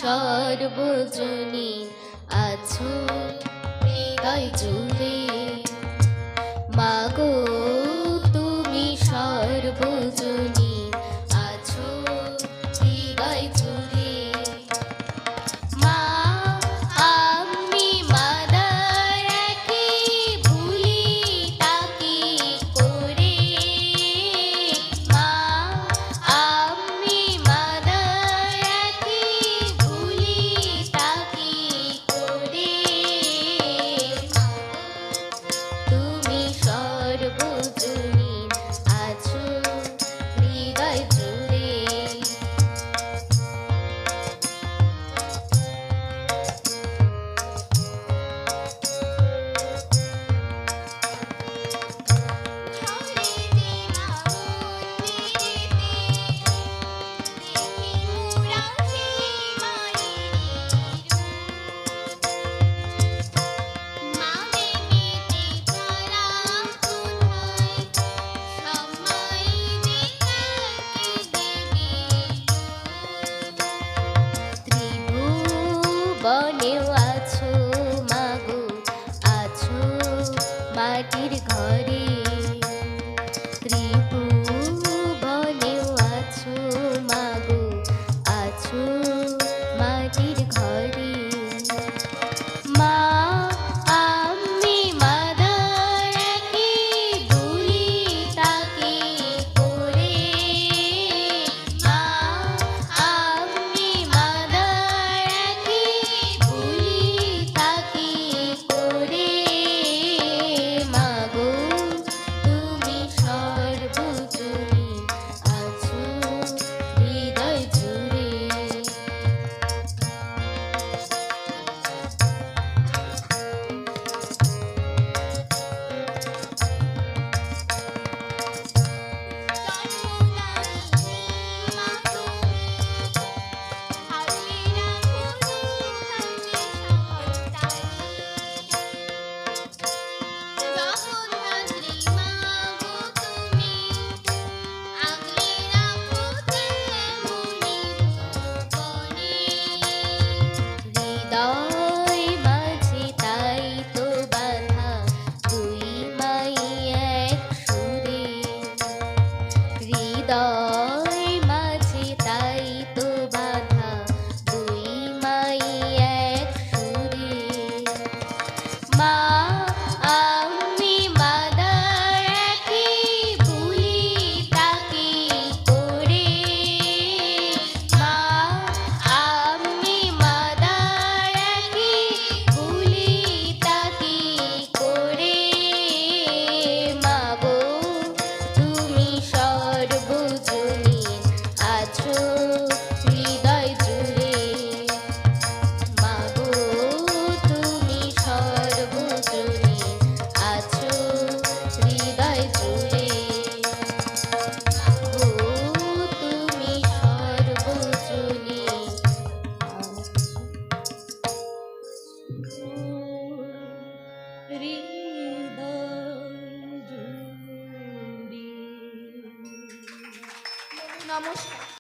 সর্বজনীন আছো হৃদয় জুড়ে, মাগো তুমি সর্বজনীন আছো হৃদয় জুড়ে। মা আমি মাদার একে ভুলি তাকে করে, মা আমি মাদার একে ভুলি তাকে করে। তুমি সর্বজনীন আছো হৃদয় জুড়ে। বনেও আছো মাগো, আছো মাটির ঘরে, ত্রিভুবনেও আছো মাগো, আছো মাটির ঘরে। মা আমি মাদার একে ভুলি তাকে করে, মা আমি মাদার একে ভুলি তাকে করে। মাগো তুমি সর্বজনীন আছো হৃদয় জুড়ে। হৃদয় মাঝে তাই তো বাঁধা দুই মাই এক সুরে, হৃদয় মাঝে তাই তো বাঁধা দুই মাই এক সুরে। মা আমি মাদার একে ভুলি তাকে করে, মা আমি মাদার একে ভুলি তাকে করে। মাগো তুমি সর্বজনীন আছো হৃদয় জুড়ে, মাগো তুমি সর্বজনীন আছো হৃদয় জুড়ে, মাগো তুমি সর্বজনীন হৃদয় জুড়ে। নমস্কার।